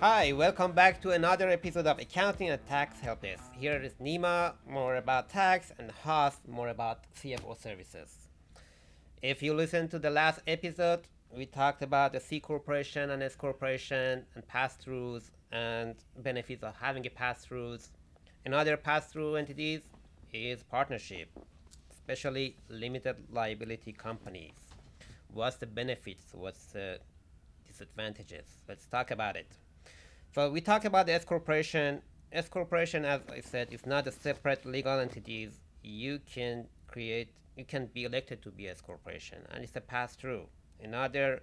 Hi, welcome back to another episode of Accounting and Tax Helpdesk. Here is Nima, more about tax, and Haas, more about CFO services. If you listen to the last episode, we talked about the C corporation and S corporation and pass-throughs and benefits of having a pass-throughs. Another pass-through entities is partnership, especially limited liability companies. What's the benefits? What's the disadvantages? Let's talk about it. So we talk about the S corporation. S corporation, as I said, is not a separate legal entities. You can be elected to be S corporation, and it's a pass-through. Another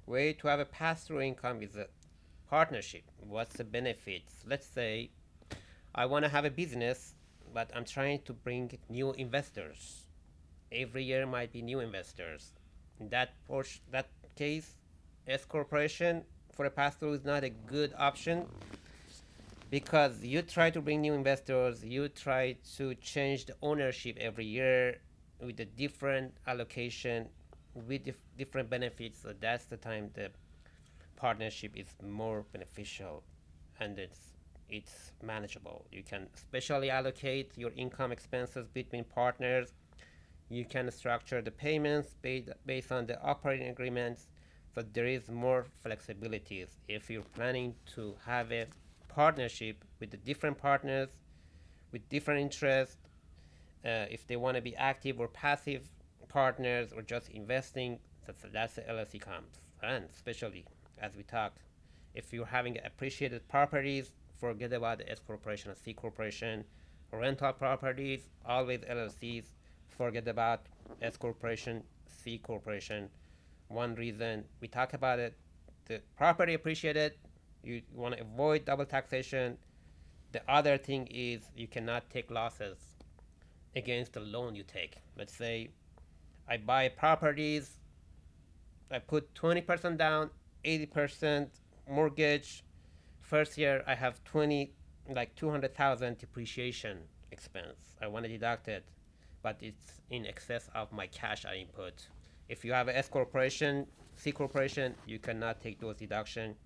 way to have a pass-through income is a partnership. What's the benefits? Let's say I want to have a business, but I'm trying to bring new investors. Every year might be new investors. In that case, S corporation for a pass-through is not a good option because you try to bring new investors, you try to change the ownership every year with a different allocation, with different benefits. So that's the time the partnership is more beneficial and it's manageable. You can specially allocate your income expenses between partners. You can structure the payments based on the operating agreements. So there is more flexibilities if you're planning to have a partnership with the different partners with different interests. If they want to be active or passive partners or just investing, that's the LLC comes. And especially as we talked, if you're having appreciated properties, forget about the S corporation or C corporation. Rental properties, always LLCs. Forget about S corporation, C corporation. One reason we talk about it, the property appreciated, you want to avoid double taxation. The other thing is you cannot take losses against the loan you take. Let's say I buy properties, I put 20% down, 80% mortgage. First year I have 200,000 depreciation expense. I want to deduct it, but it's in excess of my cash I input. If you have an S corporation, C corporation, you cannot take those deductions.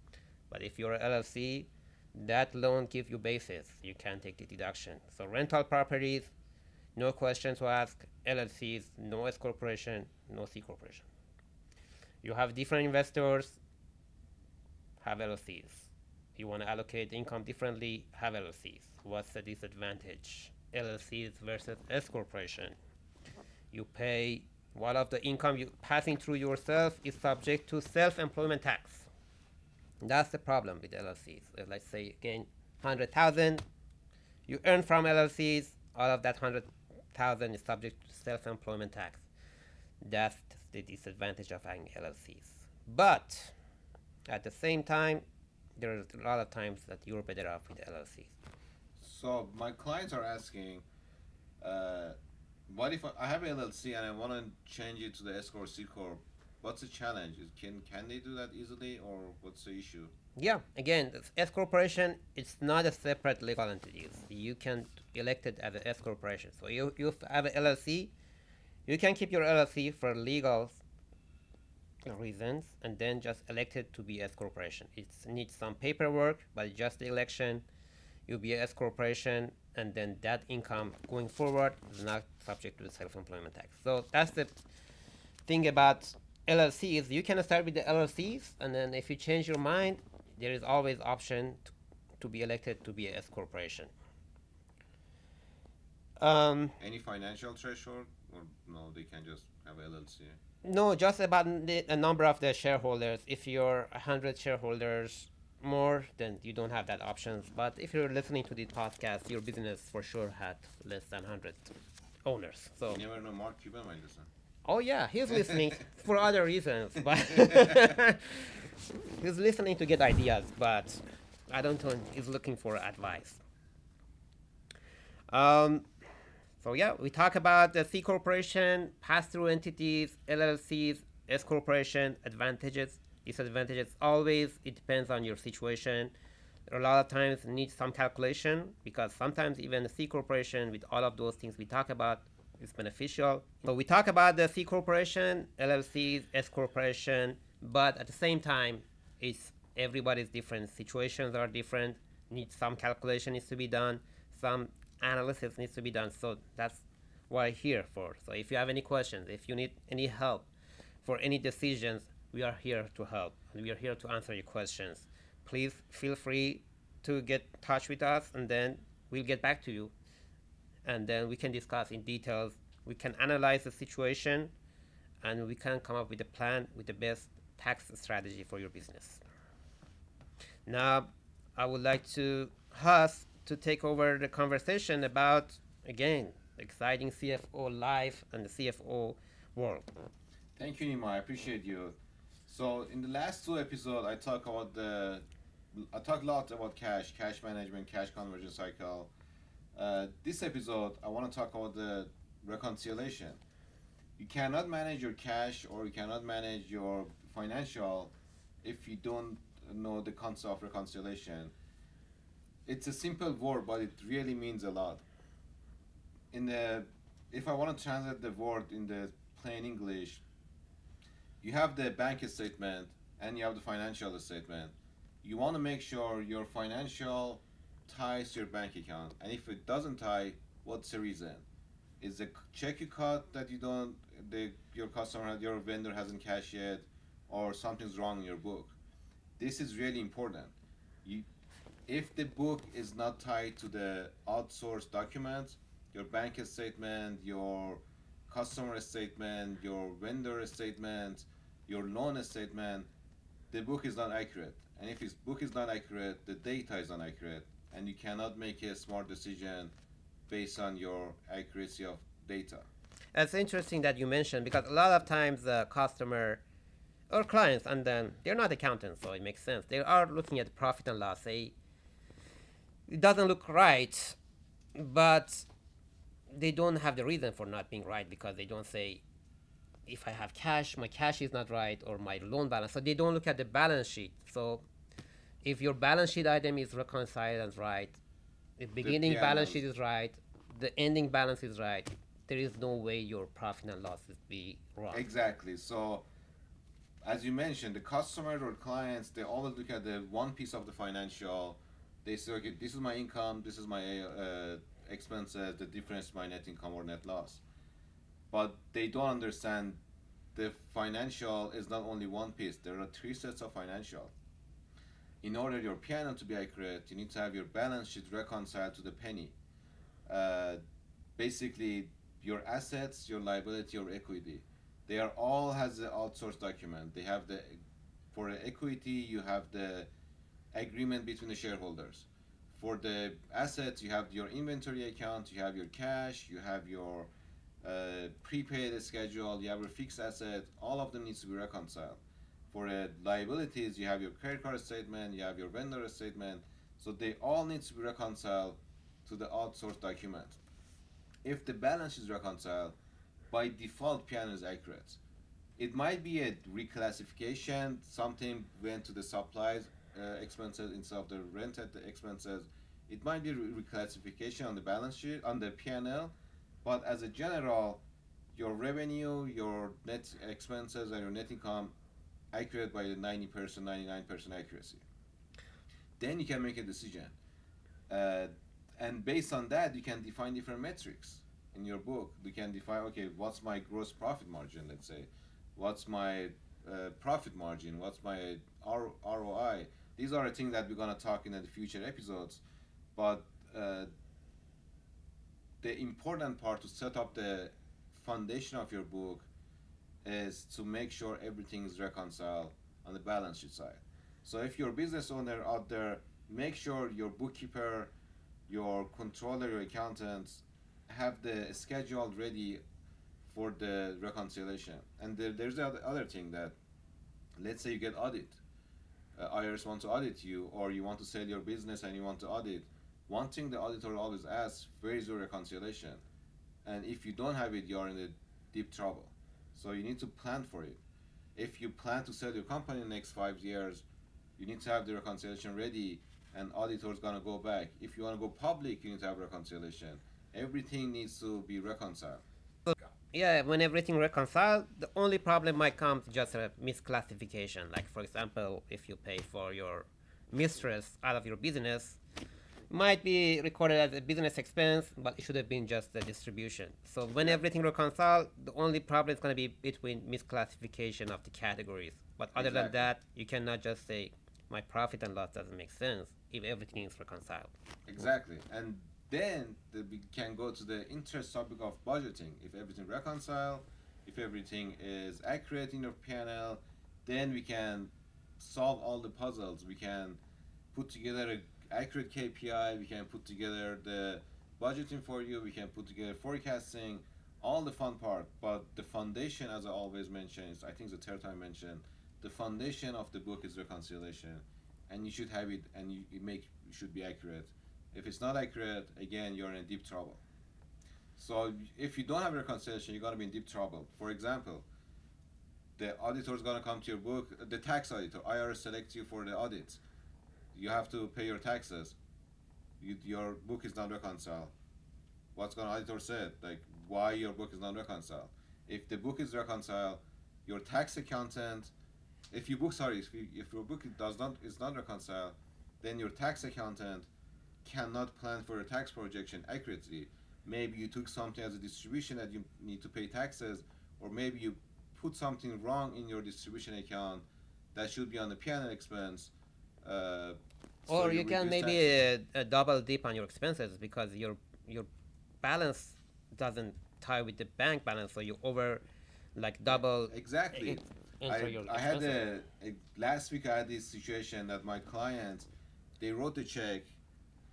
But if you're an LLC, that loan gives you basis. You can take the deduction. So rental properties, no questions to ask. LLCs, no S corporation, no C corporation. You have different investors, have LLCs. You want to allocate income differently, have LLCs. What's the disadvantage? LLCs versus S corporation. You pay one of the income you passing through yourself is subject to self-employment tax. That's the problem with LLCs. Let's say again, 100,000 you earn from LLCs. All of that 100,000 is subject to self-employment tax. That's the disadvantage of having LLCs. But at the same time, there are a lot of times that you're better off with LLCs. So my clients are asking, what if I have LLC and I want to change it to the S corp C corp? What's the challenge? Can they do that easily, or what's the issue? Yeah, again, the S corporation it's not a separate legal entity. You can elect it as an S corporation. So you have an LLC, you can keep your LLC for legal reasons and then just elect it to be S corporation. It needs some paperwork, but just the election, you'll be an S corporation, and then that income going forward is not subject to the self-employment tax. So that's the thing about LLCs. You can start with the LLCs, and then if you change your mind, there is always option to be elected to be a S corporation. Any financial threshold, or no? They can just have LLC. No, just about a number of the shareholders. If you're 100 shareholders more, then you don't have that options. But if you're listening to this podcast, your business for sure had less than 100 owners. So You never know. Mark Cuban might listen. oh yeah, he's listening for other reasons, but he's listening to get ideas. But I don't think he's looking for advice. So yeah, we talk about the C corporation, pass-through entities, LLCs, S corporation, advantages, disadvantages. Always it depends on your situation. A lot of times need some calculation because sometimes even the C corporation with all of those things we talk about is beneficial. So we talk about the C corporation, LLCs, S corporation, but at the same time it's everybody's different, situations are different, need some calculation needs to be done, some analysis needs to be done. So that's what I'm here for. So if you have any questions, if you need any help for any decisions, we are here to help and we are here to answer your questions. Please feel free to get in touch with us, and then we'll get back to you, and then we can discuss in details. We can analyze the situation, and we can come up with a plan with the best tax strategy for your business. Now, I would like to Huss to take over the conversation about, again, exciting CFO life and the CFO world. Thank you, Nima. I appreciate you. So in the last two episodes, I talked a lot about cash management, cash conversion cycle. This episode, I want to talk about the reconciliation. You cannot manage your cash or you cannot manage your financial if you don't know the concept of reconciliation. It's a simple word, but it really means a lot. If I want to translate the word in the plain English, you have the bank statement and you have the financial statement. You want to make sure your financial ties to your bank account, and if it doesn't tie, what's the reason? Is the check you cut that you don't, your vendor hasn't cashed yet, or something's wrong in your book? This is really important. You, if the book is not tied to the outsourced documents, your bank statement, your customer statement, your vendor statement, your loan statement, the book is not accurate. And if this book is not accurate, the data is not accurate, and you cannot make a smart decision based on your accuracy of data. It's interesting that you mentioned, because a lot of times the customer or clients, and then they're not accountants, so it makes sense. They are looking at profit and loss. It doesn't look right, but they don't have the reason for not being right, because they don't say, if I have cash, my cash is not right, or my loan balance. So they don't look at the balance sheet. So if your balance sheet item is reconciled and right, the beginning balance sheet is right, the ending balance is right, there is no way your profit and loss will be wrong. Exactly. So as you mentioned, the customers or clients, they always look at the one piece of the financial. They say, okay, this is my income, this is my expenses, the difference is my net income or net loss. But they don't understand the financial is not only one piece. There are three sets of financial. In order your P&L to be accurate, you need to have your balance sheet reconciled to the penny. Basically, your assets, your liability, your equity. They are all has the outsourced document. They have for the equity, you have the agreement between the shareholders. For the assets, you have your inventory account, you have your cash, you have your prepaid schedule, you have your fixed asset. All of them needs to be reconciled. For liabilities, you have your credit card statement, you have your vendor statement. So they all need to be reconciled to the outsourced document. If the balance is reconciled, by default, P&L is accurate. It might be a reclassification. Something went to the supplies expenses instead of the rented expenses. It might be reclassification on the balance sheet, on the P&L. But as a general, your revenue, your net expenses, and your net income accurate by the 90%, 99% accuracy. Then you can make a decision. And based on that, you can define different metrics in your book. You can define, okay, what's my gross profit margin, let's say? What's my profit margin? What's my ROI? These are the things that we're going to talk in the future episodes. But the important part to set up the foundation of your book is to make sure everything is reconciled on the balance sheet side. So if you're a business owner out there, make sure your bookkeeper, your controller, your accountants have the schedule ready for the reconciliation. And there's the other thing that, let's say you get audit. IRS want to audit you, or you want to sell your business and you want to audit. One thing the auditor always asks, where is your reconciliation? And if you don't have it, you're in a deep trouble. So you need to plan for it. If you plan to sell your company in the next 5 years, you need to have the reconciliation ready, and auditor's gonna go back. If you wanna go public, you need to have reconciliation. Everything needs to be reconciled. Yeah, when everything reconciled, the only problem might come to just a misclassification. Like, for example, if you pay for your mistress out of your business, might be recorded as a business expense, but it should have been just the distribution. So when Yeah, everything reconciled, the only problem is going to be between misclassification of the categories. But other than exactly, that, you cannot just say my profit and loss doesn't make sense if everything is reconciled. exactly. And then we can go to the interest topic of budgeting. If everything reconcile, if everything is accurate in your P&L, then we can solve all the puzzles. We can put together a accurate KPI. We can put together the budgeting for you. We can put together forecasting, all the fun part. But the foundation, as I always mention, is I think it's the third time I mentioned, the foundation of the book is reconciliation, and you should have it, and you should be accurate. If it's not accurate, again, you're in deep trouble. So if you don't have reconciliation, you're gonna be in deep trouble. For example, the auditor is gonna come to your book, the tax auditor, IRS selects you for the audit. You have to pay your taxes. Your book is not reconciled. What's gonna auditor say? Like, why your book is not reconciled? If the book is reconciled, your tax accountant, if your book is not reconciled, then your tax accountant cannot plan for a tax projection accurately. Maybe you took something as a distribution that you need to pay taxes, or maybe you put something wrong in your distribution account that should be on the P&L expense. Uh, so Or you you can reduce maybe taxes. double dip on your expenses because your balance doesn't tie with the bank balance, so you over like double Exactly. enter your I had expenses. last week I had this situation that my client, they wrote the check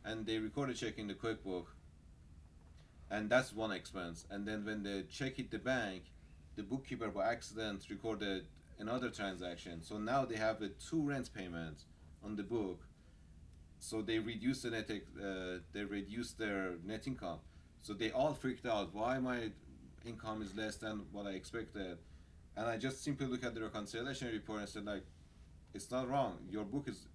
and they record a check in the QuickBook, and that's one expense. And then when the check hit the bank, the bookkeeper by accident recorded another transaction. So now they have a two rent payments on the book. So they reduced they reduced their net income. So they all freaked out. Why my income is less than what I expected? And I just simply look at the reconciliation report and said, like, it's not wrong. Your book is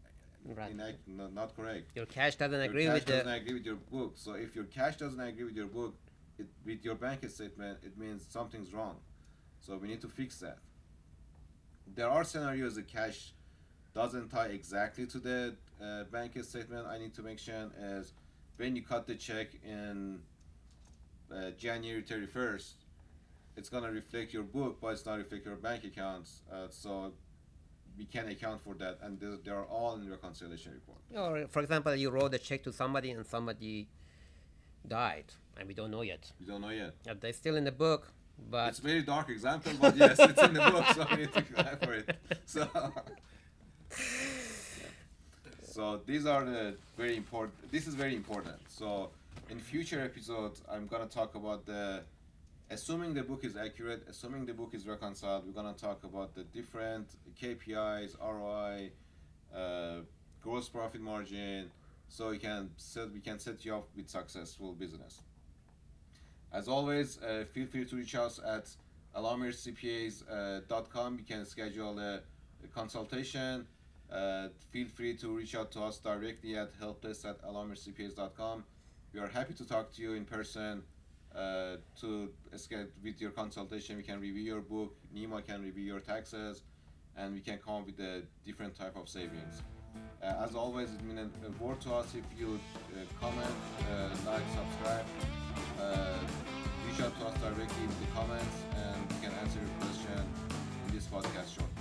Right. not correct. Your cash doesn't Your agree cash with doesn't the agree with your book. So if your cash doesn't agree with your book, with your bank statement, it means something's wrong. So we need to fix that. There are scenarios that cash doesn't tie exactly to the bank statement. I need to mention is when you cut the check in January 31st, it's gonna reflect your book, but it's not reflect your bank accounts. So we can account for that, and they are all in the reconciliation report. or for example you wrote a check to somebody and somebody died and we don't know yet. We don't know yet. They're still in the book, but It's a very dark example, but yes, it's in the book, so we need to apply for it. So, so these are the very important. This is very important. So, in future episodes, I'm gonna talk about assuming the book is accurate, assuming the book is reconciled. We're gonna talk about the different KPIs, ROI, gross profit margin, so we can set you up with successful business. As always, feel free to reach us at alamircpas.com. You can schedule a consultation. Feel free to reach out to us directly at helpdesk@alamircpas.com. We are happy to talk to you in person. With your consultation, we can review your book. Nima can review your taxes, and we can come up with a different type of savings. As always, it means a word to us if you comment, like, subscribe. Uh, Reach out to us directly in the comments, and we can answer your question in this podcast shortly.